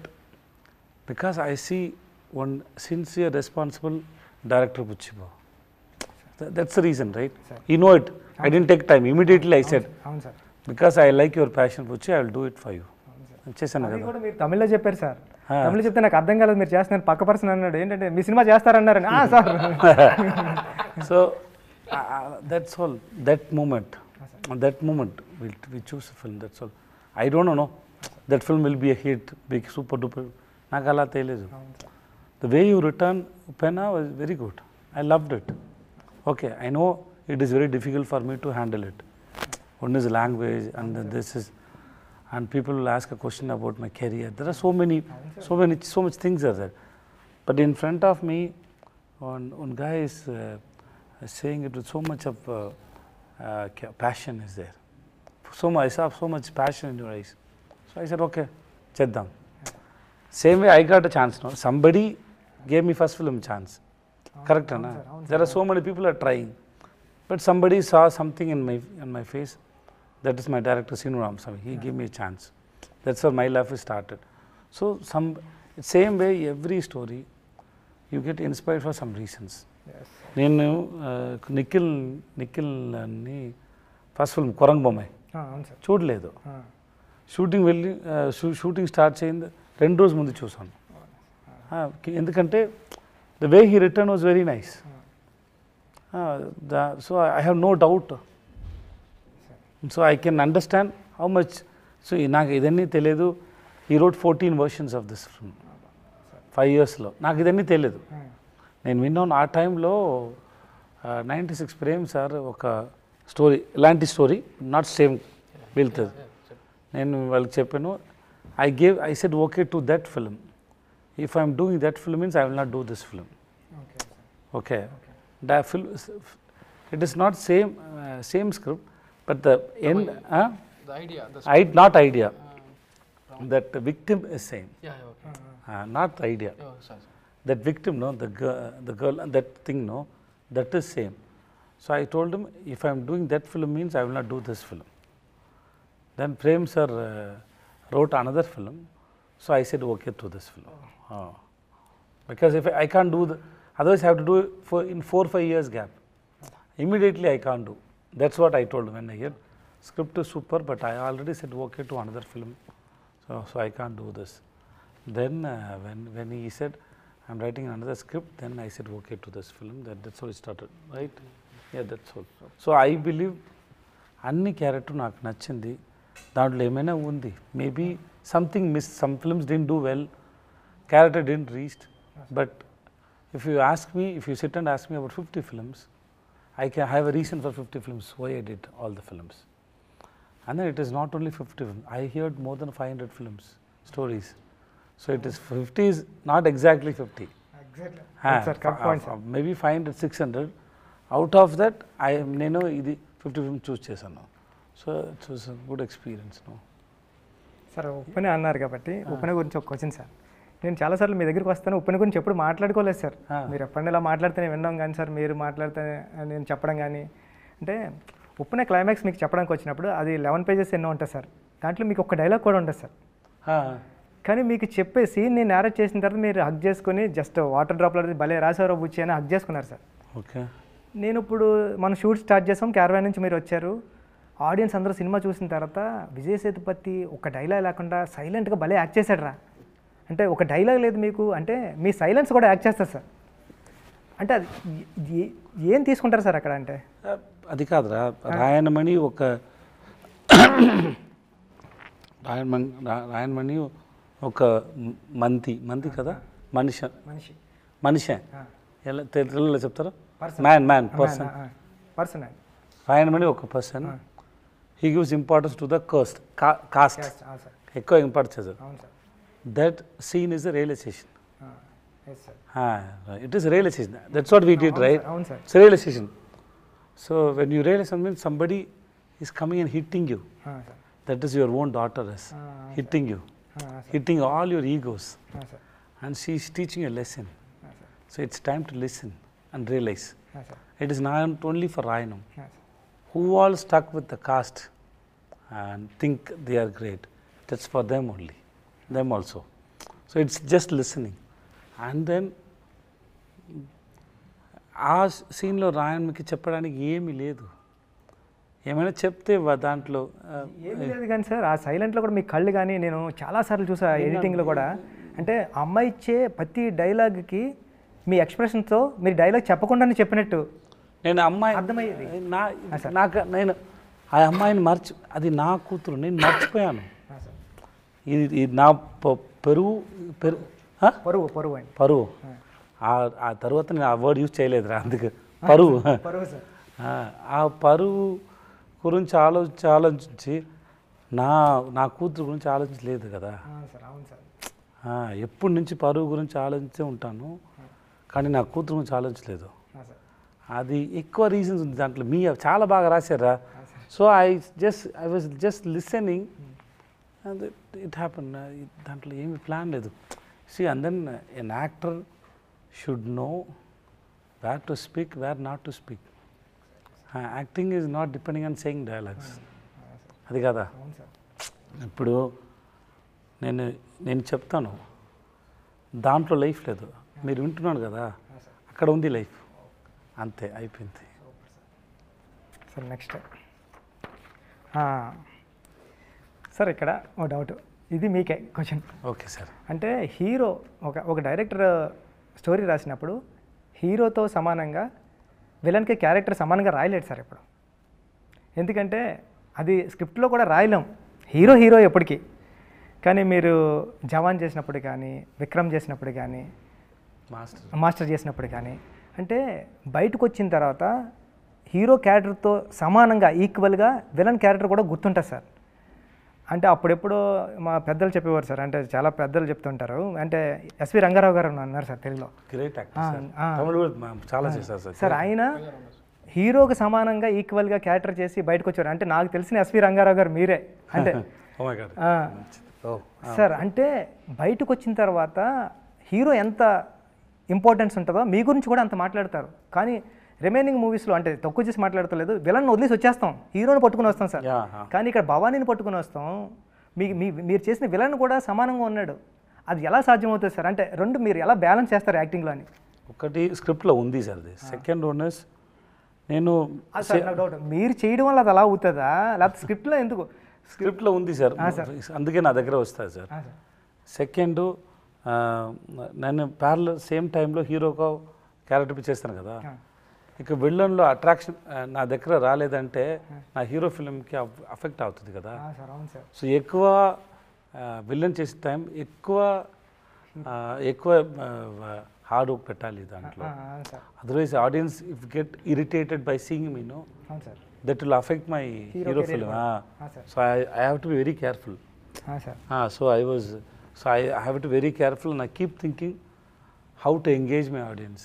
because I see one sincere, responsible director, Puchiba. That's the reason, right? Sir. You know it. I didn't take time. Immediately I said, అవును sir. because I like your passion, Puchi, I will do it for you. చేశాను అది కదా. కూడా మీరు తమిళ్లో చెప్పారు sir. తమిళ చెప్తే నాకు అర్థం కాలేదు, మీరు చేస్తున్నారు. పక్క పర్సన్ అన్నాడు ఏంటంటే మీ సినిమా చేస్తారన్నారని. Sir. So that's all. That moment we choose a film. That's all. I don't know. That film will be a hit, big super duper. నాకు అలా తెలియదు. The way you return Upena was very good. I loved it. Okay, I know it is very difficult for me to handle it. One is language, and then this is, and people will ask a question about my career. There are so much things are there. But in front of me, one guy is saying it with so much of passion is there. I saw so much passion in your eyes. So I said, okay, cheddam. Same way I got a chance now. Somebody gave me first film chance. Correct, Anna? There are so many people are trying. But somebody saw something in my face. That is my director, Sinu Ramasamy. He gave me a chance. That's how my life started. So same way, every story, you get inspired for some reasons. నేను నిఖిల్ అని first film కొరంగ్ Bommai చూడలేదు. Shooting start చేయింది 2 రోజుల ముందు చూసాను. ఎందుకంటే the way he written was very nice. So I have no doubt. So I can understand how much. సో నాకు ఇదన్నీ తెలియదు. He wrote 14 versions of this film 5 yearsలో. నాకు ఇదన్నీ తెలియదు. నేను విన్నాను ఆ టైంలో 96 ప్రేమ్ సార్ ఒక స్టోరీ, ఇలాంటి స్టోరీ నాట్ సేమ్ వెళ్తుంది. నేను వాళ్ళకి చెప్పాను, I said okay to that film. If I'm doing that film means I will not do this film. Okay, that film, it is not same script, but the end, the idea, not idea, that the victim is same. Not the idea. That victim, no, the girl, that thing, no, that is same. So I told him, if I am doing that film means I will not do this film. Then Prem sir wrote another film, so I said okay to this film. Because if I can't do otherwise I have to do it in 4-5 years gap. Immediately I can't do. That's what I told him when I heard script is super, but I already said okay to another film, so I can't do this. Then when he said I'm writing another script, then I said okay to this film. That's how it started, right? Yeah, that's all. So I believe అన్ని character నాకు నచ్చింది. దాంట్లో ఏమైనా ఉంది, maybe something miss, some films didn't do well, character didn't reach, but if you sit and ask me about 50 films, I can have a reason for 50 films why I did all the films. And then it is not only 50 films, I heard more than 500 films, stories. So it is 50 is not exactly 50. Exactly. That's a correct point, sir. Maybe 500, 600. Out of that, నేను ఇది 50 films choose చేశాను. So it was a good experience. No? Sir Uppena అన్నారు కాబట్టి ఉప్పెన గురించి ఒక question sir. నేను చాలాసార్లు మీ దగ్గరికి వస్తాను, ఉప్పెన గురించి ఎప్పుడు మాట్లాడుకోలేదు సార్. మీరు ఎప్పుడైనా ఇలా మాట్లాడితేనే విన్నాం కానీ సార్, మీరు మాట్లాడితే నేను చెప్పడం కానీ, అంటే ఉప్పెన క్లైమాక్స్ మీకు చెప్పడానికి వచ్చినప్పుడు అది 11 pages ఎన్నో ఉంటుంది సార్. దాంట్లో మీకు ఒక డైలాగ్ కూడా ఉంటుంది సార్. కానీ మీకు చెప్పే సీన్ నేను నేరేట్ చేసిన తర్వాత మీరు హగ్ చేసుకుని జస్ట్ వాటర్ డ్రాప్లో భలే రాసారో బుచ్చి అని హగ్ చేసుకున్నారు సార్. ఓకే. నేను ఇప్పుడు మనం షూట్ స్టార్ట్ చేసాం, క్యారవాన్ నుంచి మీరు వచ్చారు, ఆడియన్స్ అందరూ సినిమా చూసిన తర్వాత విజయ్ సేతుపతి ఒక డైలాగ్ లేకుండా సైలెంట్గా భలే యాక్ట్ చేశాడు రా అంటే, ఒక డైలాగ్ లేదు మీకు అంటే మీ సైలెన్స్ కూడా యాక్ట్ చేస్తారు సార్. అంటే అది ఏం తీసుకుంటారు సార్ అక్కడ? అంటే అది కాదురా, రాయణమణి ఒక రాయణమణి ఒక మంతి కదా, మనిషి ఎలా తెలుగులో చెప్తారు, మ్యాన్ పర్సన్. పర్సన్ రాయణమణి ఒక person, he gives importance to the caste. అవును సార్ ఎక్కువ ఇంపార్టెన్స్ చేశారు. అవును sir That scene is a realization. Yes sir It is a realization. That's what we did, right? అవును sir It's a realization. So when you realize something, somebody is coming and hitting you. Sir That is your own daughter is hitting you, hitting all your egos. Sir And she is teaching you a lesson. Sir So it's time to listen and realize. Sir It is not only for Rayanam. Sir Who all stuck with the caste and think they are great. That's for them only, them also. So it's just listening. And then ఆ సీన్లో రాయన్కి చెప్పడానికి ఏమీ లేదు. ఏమైనా చెప్తే దాంట్లో ఏమీ లేదు కానీ సార్ ఆ సైలెంట్లో కూడా మీ కళ్ళు కానీ నేను చాలాసార్లు చూసా ఎడిటింగ్లో కూడా అంటే అమ్మాయి ఇచ్చే ప్రతి డైలాగ్కి మీ ఎక్స్ప్రెషన్తో మీరు డైలాగ్ చెప్పకుండానే చెప్పినట్టు నేను అమ్మాయి అర్థమయ్యేది. నేను ఆ అమ్మాయిని అది నా కూతురు, నేను మర్చిపోయాను. ఇది నా పరువు పరువు అండి పరువు. ఆ తర్వాత నేను ఆ వర్డ్ యూజ్ చేయలేదురా, అందుకు పరువు. పరువు సార్ ఆ పరువు గురించి ఆలోచించి నా కూతురు గురించి ఆలోచించలేదు కదా. సార్ అవును సార్ ఎప్పటి నుంచి పరువు గురించి ఆలోచించే ఉంటాను, కానీ నా కూతురు గురించి ఆలోచించలేదు. అది ఎక్కువ రీజన్స్ ఉంది దాంట్లో. చాలా బాగా రాశారా. So I was just listening and it happen. దాంట్లో ఏమి ప్లాన్ లేదు. See, and then an actor should know where to speak, where not to speak. Acting is not depending on saying dialogues. అది కదా. ఇప్పుడు నేను చెప్తాను, దాంట్లో లైఫ్ లేదు, మీరు వింటున్నాను కదా, అక్కడ ఉంది లైఫ్, అంతే అయిపోయింది. సార్ నెక్స్ట్ సార్ ఇక్కడ ఓ డౌట్, ఇది మీకే క్వశ్చన్. Okay sir. అంటే హీరో ఒక డైరెక్టర్ స్టోరీ రాసినప్పుడు హీరోతో సమానంగా విలన్కి క్యారెక్టర్ సమానంగా రాయలేడు సార్ ఇప్పుడు. ఎందుకంటే అది స్క్రిప్ట్లో కూడా రాయలేం, హీరో ఎప్పటికీ. కానీ మీరు జవాన్ చేసినప్పుడు కానీ, విక్రమ్ చేసినప్పుడు కానీ, మాస్టర్ చేసినప్పుడు కానీ, అంటే బయటకు వచ్చిన తర్వాత హీరో క్యారెక్టర్తో సమానంగా ఈక్వల్గా విలన్ క్యారెక్టర్ కూడా గుర్తుంటుంది సార్. అంటే అప్పుడెప్పుడు మా పెద్దలు చెప్పేవారు సార్, అంటే చాలా పెద్దలు చెప్తుంటారు, అంటే ఎస్వి రంగారావు గారు అన్నారు సార్ తెలుగులో. గ్రేట్ చాలా చేశారు సార్. ఆయన హీరోకి సమానంగా ఈక్వల్గా క్యారెక్టర్ చేసి బయటకు వచ్చారు. అంటే నాకు తెలిసిన ఎస్వి రంగారావు గారు మీరే. అంటే సార్ అంటే బయటకు వచ్చిన తర్వాత హీరో ఎంత ఇంపార్టెన్స్ ఉంటుందో మీ గురించి కూడా అంత మాట్లాడతారు. కానీ రిమైనింగ్ మూవీస్లో అంటే తక్కువ చేసి మాట్లాడతలేదు, విలన్ వదిలేసి వచ్చేస్తాం, హీరోని పట్టుకుని వస్తాం సార్. కానీ ఇక్కడ భవానీని పట్టుకుని వస్తాం, మీరు చేసిన విలన్ కూడా సమానంగా ఉన్నాడు. అది ఎలా సాధ్యమవుతుంది సార్? అంటే రెండు మీరు ఎలా బ్యాలెన్స్ చేస్తారు యాక్టింగ్లో అని? ఒకటి స్క్రిప్ట్లో ఉంది సార్, అది సెకండ్ వన్ ఇస్ నేను డౌట్ మీరు చేయడం వల్ల అది అలా అవుతుందా, లేకపోతే స్క్రిప్ట్లో ఎందుకు? స్క్రిప్ట్లో ఉంది సార్, అందుకే నా దగ్గర వస్తుంది సార్. సెకండ్ నేను ప్యారల్ సేమ్ టైంలో హీరోగా క్యారెక్టర్ చేస్తాను కదా, ఇక విలన్లో అట్రాక్షన్ నా దగ్గర రాలేదంటే నా హీరో ఫిల్మ్కి అఫెక్ట్ అవుతుంది కదా. సో ఎక్కువ విలన్ చేసే టైం ఎక్కువ హార్డ్ వర్క్ పెట్టాలి దాంట్లో. Otherwise audience if get irritated by seeing me no, that will affect my hero film. So I have to be very careful. So I have to be very careful and I keep thinking how to engage my audience.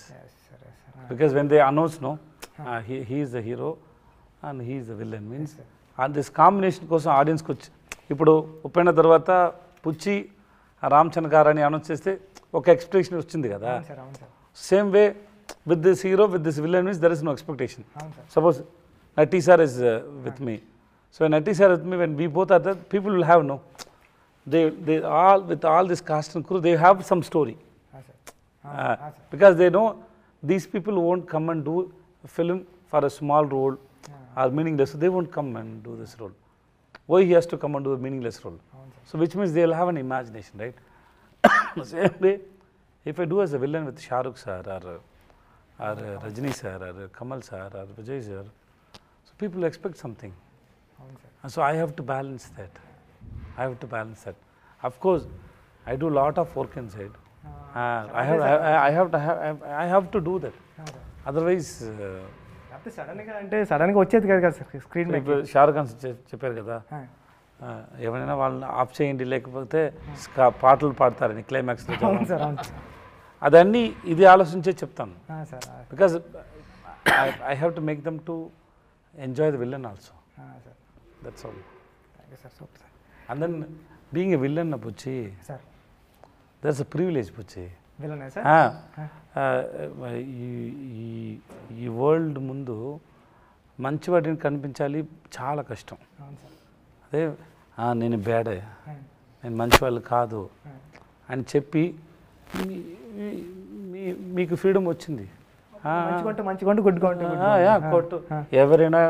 Because when they announce, no, he is the hero and he is the villain, means and this combination కోసం ఆడియన్స్కి వచ్చి ఇప్పుడు ఒప్పైన తర్వాత పుచ్చి రామచంద్ర గారు అని announce చేస్తే ఒక expectation వచ్చింది కదా. Same way with this hero with this villain means there is no expectation. Suppose నటీ sir is with me, so నటీ sir with me, when we both are that people will have no, they all with all this cast and crew, they have some story. Because they know these people won't come and do a film for a small role or meaningless, so they won't come and do this role. Why he has to come and do a meaningless role? So which means they'll have an imagination, right? Same way, if I do as a villain with Shah Rukh sir or Rajini sir or Kamal sir or Vijay sir, so people expect something. And so I have to balance that. Of course, I do a lot of work inside. I have to do that. Otherwise, సడన్గా వచ్చేది కదా sir screen మీద. ఇప్పుడు షారుఖ్ ఖాన్ చెప్పారు కదా, ఎవరైనా వాళ్ళని of చేయండి లేకపోతే పాటలు పాడతారని క్లైమాక్స్లో. అవును సార్, అవును అదన్నీ ఇది ఆలోచించే చెప్తాను, sir. Because I have to make them to enjoy the villain also. That's all. Thank you sir, super sir. And then being a villain పుచ్చి, సార్ దట్స్ అ ప్రివిలేజ్ పుచ్చి. విలనే సార్? ఈ వరల్డ్ ముందు మంచి వాటిని కనిపించాలి చాలా కష్టం. అవును సార్. అదే నేను బ్యాడే, నేను మంచి వాళ్ళు కాదు అని చెప్పి మీకు ఫ్రీడమ్ వచ్చింది. మంచిగా గుడ్గా కొట్టు ఎవరైనా,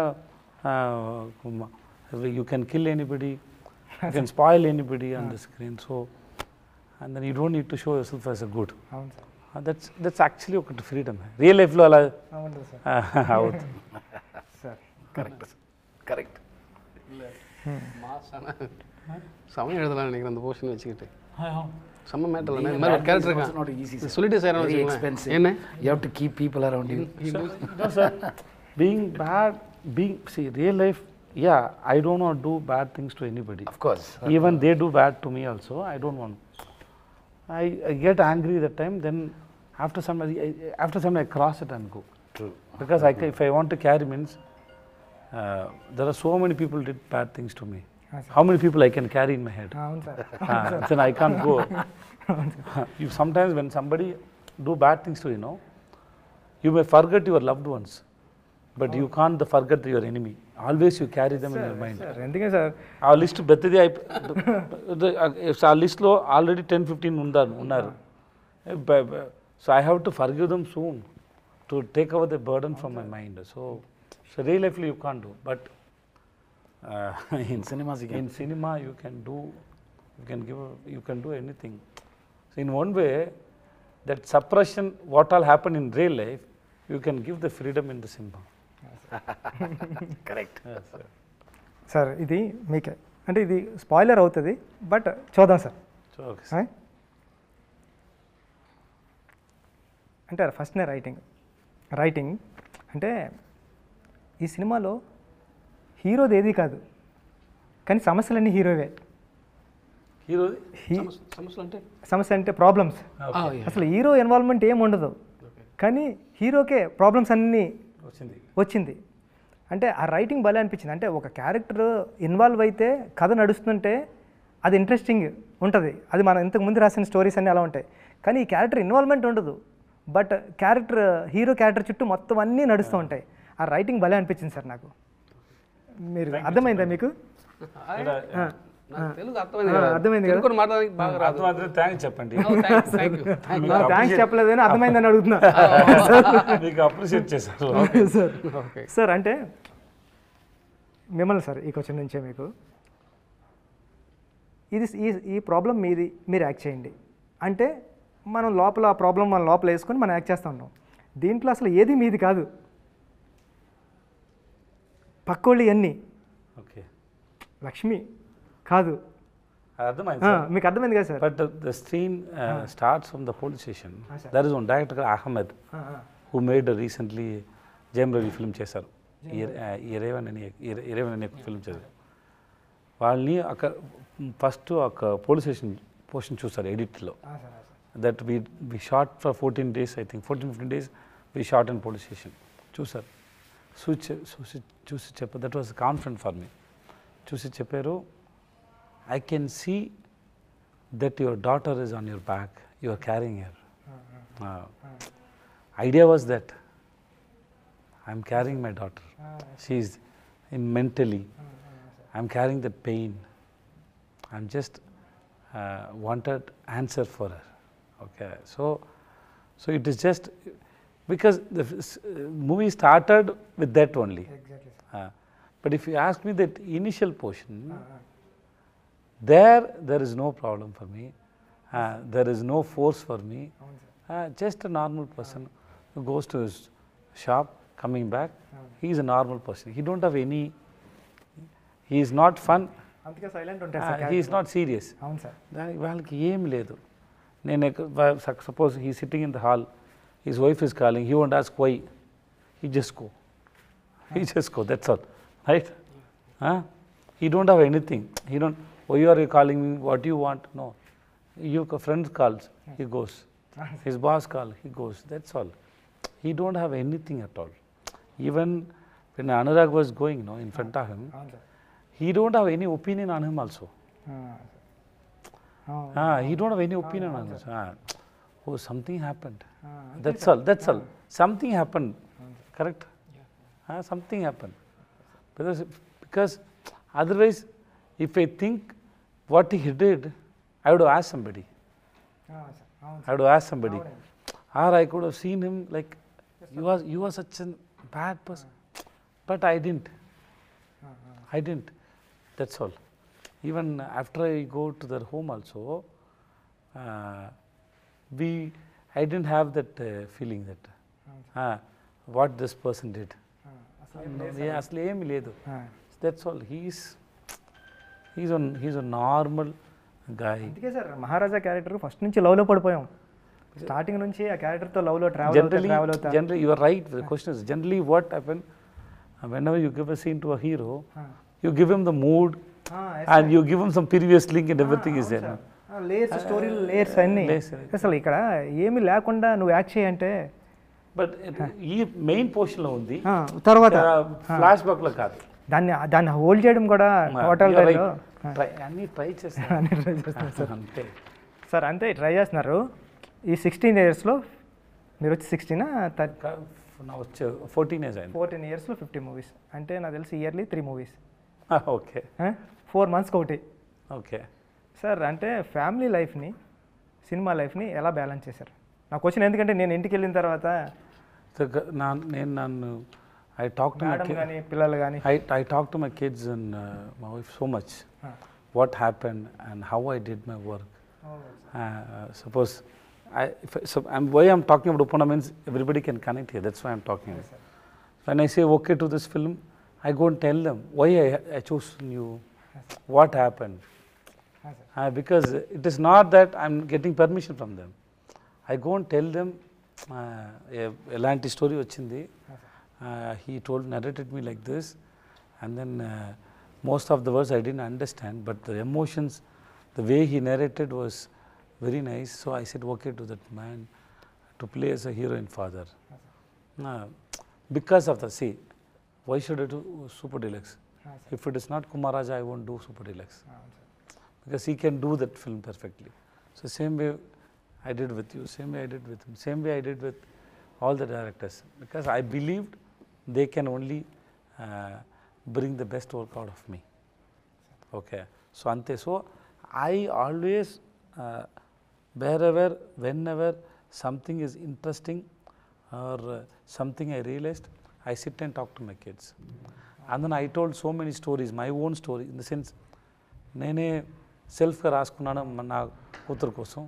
you can kill anybody, you can spoil anybody on the screen. So and then you don't need to show yourself as a good. అవును సార్. దట్స్ యాక్చువల్లీ ఒకటి ఫ్రీడమ్. రియల్ లైఫ్లో అలా అవుతుంది సార్. கரெக்ட். சமயம் எழுதலாம் நினைக்கிறேன் அந்த போர்ஷன் வச்சுக்கிட்டு. செம்ம மேட்டர் இந்த மாதிரி ஒரு கேரக்டர் இருக்கான் சொல்லிட்டு சார் Very expensive. என்ன You have to keep people around you. No, sir. Being bad, see, real life, yeah, I don't want to do bad things to anybody. Of course. Even they do bad to me also, I don't want. I get angry that time, then after some I cross it and go. True. Because if I want to carry means, there are so many people did bad things to me. How many people I can carry in my head? అవును sir. Then I can't go. You sometimes when somebody do bad things to you, you may forget your loved ones, but you can't forget your enemy. Always you carry them in your mind. Sir ఎందుకే sir ఆ list పెద్దది ఆ లిస్ట్లో already 10-15 ఉన్నారు. So I have to forgive them soon to take our the burden from my mind. So real లైఫ్లో you can't do, but In cinemas you can. in cinema you can do anything. So in one way, that suppression what all happen in real life, you can give the freedom in the cinema. Correct. Yes, sir. Sir ఇది మీకే అంటే ఇది spoiler అవుతుంది, but చూద్దాం sir. So, okay, sir. అంటే ఫస్ట్నే writing అంటే ఈ సినిమాలో హీరోది ఏది కాదు, కానీ సమస్యలన్నీ హీరోవే. Hero, సమస్యలు అంటే సమస్య అంటే ప్రాబ్లమ్స్. అసలు హీరో ఇన్వాల్వ్మెంట్ ఏమి ఉండదు, కానీ హీరోకే ప్రాబ్లమ్స్ అన్నీ వచ్చింది. అంటే ఆ రైటింగ్ భలే అనిపించింది. అంటే ఒక క్యారెక్టర్ ఇన్వాల్వ్ అయితే కథ నడుస్తుంటే అది ఇంట్రెస్టింగ్ ఉంటుంది. అది మనం ఇంతకు ముందు రాసిన స్టోరీస్ అన్నీ అలా ఉంటాయి, కానీ ఈ క్యారెక్టర్ ఇన్వాల్వ్మెంట్ ఉండదు, బట్ హీరో క్యారెక్టర్ చుట్టూ మొత్తం అన్నీ నడుస్తూ ఉంటాయి. ఆ రైటింగ్ భలే అనిపించింది సార్ నాకు. మీరు అర్థమైందా మీకు? తెలుగు అర్థమైంది కదా, మాట్లాడడానికి బాగా రాదు. థ్యాంక్స్ చెప్పండి. థ్యాంక్స్ చెప్పలేదని అర్థమైందని అడుగుతున్నా. మీకు అప్రిషియేట్ చేశారు సార్. సార్ అంటే మిమ్మల్ని సార్ ఈ క్వశ్చన్ నుంచే మీకు ఇది ఈ ప్రాబ్లం మీది, మీరు యాక్ట్ చేయండి అంటే మనం లోపల ఆ ప్రాబ్లం మనం లోపల వేసుకొని మనం యాక్ట్ చేస్తూ ఉన్నాం. దీంట్లో అసలు ఏది మీది కాదు, పక్కోళ్ళు అన్నీ. ఓకే, లక్ష్మి కాదు. అర్థమైంది మీకు అర్థమైంది కదా sir? But the scene starts from the police station. There is one director Ahmed who made recently Jayam Ravi film చేశారు, ఇరేవన్ అనే ఫిల్మ్ చేశారు. వాళ్ళని అక్కడ ఫస్ట్ ఒక పోలీస్ స్టేషన్ పోర్షన్ చూస్తారు ఎడిట్లో. That we shot for 14 days, I think 14-15 days we shot in police station. చూసారు, చూసి చెప్పారు. That was confident for me. చూసి చెప్పారు, I can see that your daughter is on your back, you are carrying her. Idea was that I am carrying my daughter. She is mentally, I am carrying the pain. I am just wanted answer for her. Okay, so it is just because the movie started with that only. Exactly. But if you ask me that initial portion, there is no problem for me. There is no force for me. Just a normal person who goes to his shop, coming back. He is a normal person. He don't have any. He is not fun. అందుకే silent ఉంటారు sir. He is not serious. అవును sir. వాళ్ళకి ఏం లేదు. నేను suppose he is sitting in the hall, his wife is calling. He won't ask why. He just go. he just go, that's all, right? He don't have anything. He don't, why are you calling me, what do you want? No. Your friend calls, he goes. His boss calls, he goes, that's all. He don't have anything at all. Even when Anurag was going, no, in front of him, he don't have any opinion on him also. He don't have any opinion on us. Oh, something happened. That's all. That's all. Something happened. Correct? Something happened. Because otherwise, if I think what he did, I would have asked somebody. I would have asked somebody. Or I could have seen him like, you are such a bad person. But I didn't. I didn't. That's all. Even after I go to their home also, I didn't have that feeling that what this person did. అసలు ఏమి లేదు. That's all. He's a normal guy. అందుకే sir మహారాజా character first నుంచి లవ్లో పడిపోయాం. Starting నుంచి ఆ క్యారెక్టర్తో లవ్లో ట్రావెల్ అవుతా. Generally, you are right. The question is generally what happens whenever you give a scene to a hero, you give him the mood and you give him some previous link and everything is there. Layers story layers అన్నీ అసలు ఇక్కడ ఏమి లేకుండా నువ్వు act చేయంటే. But ఈ main portion లో ఉంది, తర్వాత ఫ్లాష్ బ్యాక్ లో కాదు. దాన్ని హోల్డ్ చేయడం కూడా టోటల్ అన్ని ట్రై చేస్తారు అంతే సార్. అంతే ట్రై చేస్తున్నారు. ఈ 16 yearsలో మీరు వచ్చి 16 వచ్చే 14 years అయింది. 14 yearsలో 50 movies అంటే నాకు తెలిసి ఇయర్లీ 3 movies. ఓకే. 4 monthsకి ఒకటి. ఓకే సార్ అంటే ఫ్యామిలీ లైఫ్ని సినిమా లైఫ్ని ఎలా బ్యాలెన్స్ చేశారు? నా క్వశ్చన్ ఎందుకంటే నేను ఇంటికి వెళ్ళిన తర్వాత నన్ను I talk to my kids, పిల్లలు కానీ I talk to my kids and my wife so much. What happened and how I did my work. Suppose why I'm talking about Uppana means everybody can connect here. That's why I'm talking. Yes, when I say okay to this film, I go and tell them why I chose you, what happened. Because it is not that I'm getting permission from them. I go and tell them elanti story vachindi. He narrated me like this, and then most of the words I didn't understand, but the emotions, the way he narrated was very nice. So I said okay to that man to play as a heroine father. Because of the why should I do Super Deluxe? If it is not Kumaraja, I won't do Super Deluxe. Because he can do that film perfectly. So same way I did with you, same way I did with him, same way I did with all the directors. Because I believed they can only bring the best work out of me. Okay. So ante. So I always, wherever, whenever something is interesting or something I realized, I sit and talk to my kids. And then I told so many stories, my own story, in the sense, nene self-గా రాసుకున్నాను నా కూతురు కోసం.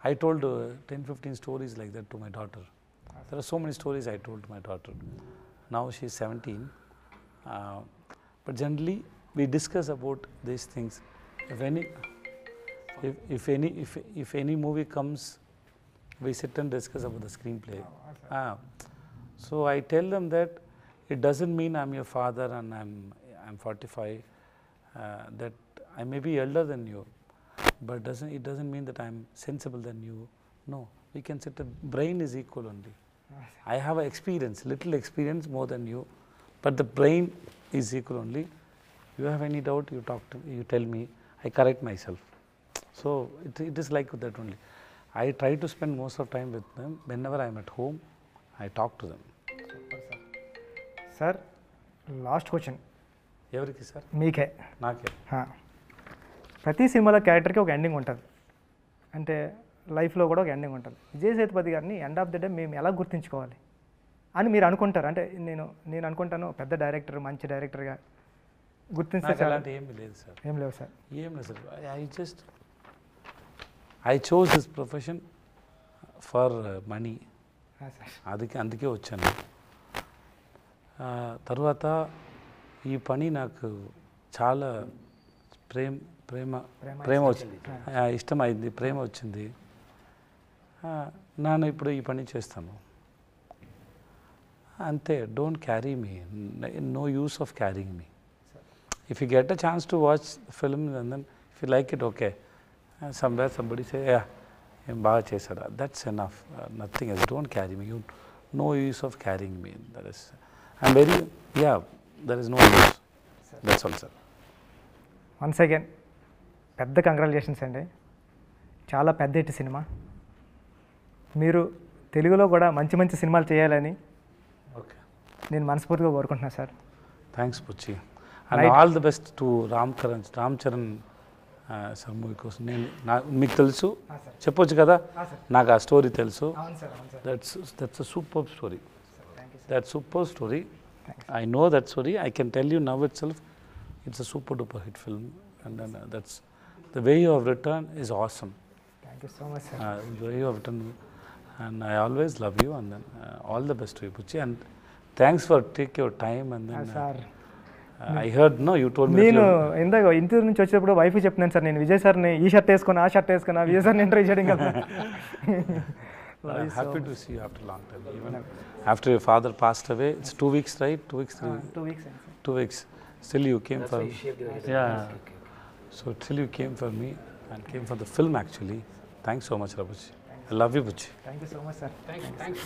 I told 10-15 stories like that to my daughter. There are so many stories I told to my daughter. Now she is 17. But generally, we discuss about these things. If any movie comes, we sit and discuss about the screenplay. So I tell them that it doesn't mean I'm your father and I'm 45. That I may be elder than you, but it doesn't mean that I'm sensible than you. No, we can sit. Brain is equal only. I have little experience more than you, but the brain is equal only. You have any doubt, you talk to me, you tell me, I correct myself. So it is like that only. I try to spend most of time with them. Whenever I am at home, I talk to them. Sir last question ఎవరికి sir? మీకే. నాకే. ప్రతి సినిమాలో క్యారెక్టర్కి ఒక ending ఉంటుంది, అంటే లైఫ్లో కూడా ఒక ఎండింగ్ ఉంటుంది. విజయ్ సేతుపతి గారిని ఎండ్ ఆఫ్ ద డే మేము ఎలా గుర్తుంచుకోవాలి అని మీరు అనుకుంటారు? అంటే నేను అనుకుంటాను పెద్ద డైరెక్టర్, మంచి డైరెక్టర్గా గుర్తించే ఏమి లేదు సార్. ఏం లేవు సార్. ఏం లేదు sir. I chose this profession for money. అందుకే వచ్చాను. తర్వాత ఈ పని నాకు చాలా ప్రేమ వచ్చింది, ఇష్టమైంది, ప్రేమ వచ్చింది. నేను ఇప్పుడు ఈ పని చేస్తాను. ante, don't carry me. No use of carrying me. If you get a chance to watch the film and then if you like it, okay. Somewhere somebody say, yeah, baga chesada. That's enough. Nothing else. Don't carry me. No use of carrying me. That is, I'm very, yeah, there is no use. That's all, sir. Once again పెద్ద congratulations అండి. చాలా పెద్ద hit cinema. మీరు తెలుగులో కూడా మంచి మంచి సినిమాలు చేయాలని Okay. నేను మనస్ఫూర్తిగా కోరుకుంటున్నాను sir. Thanks, Puchi. And all the best to Ram Charan sir movie కోసం. నేను మీకు తెలుసు చెప్పొచ్చు కదా, నాకు ఆ స్టోరీ తెలుసు. That's a super story. That super story. I know that story. I can tell you now itself it's a super duper hit film. And then that's the way you have written is awesome. Thank you so much sir. The way you have written, and I always love you, and then all the best to you, Puchi, and thanks for take your time. And then sir I heard, no, you told me that నేను ఇందాక interview నుంచి వచ్చేటప్పుడు wife చెప్తున్నాను sir, నేను విజయ్ సార్ని ఈ shirt వేసుకుని ఆ షర్ట్ వేసుకున్నా విజయ్ సార్ని ఇంటర్వ్యూ చేయడం కదా. I'm happy to see you after a long time. Even after your father passed away, it's 2 weeks, right? 2 weeks, 2 weeks. 2 weeks. Still you came for, yeah. Okay. So still you came for me and came for the film actually. Thanks so much, Rabuchi. I love you, Puchi. Thank you so much sir. Thanks.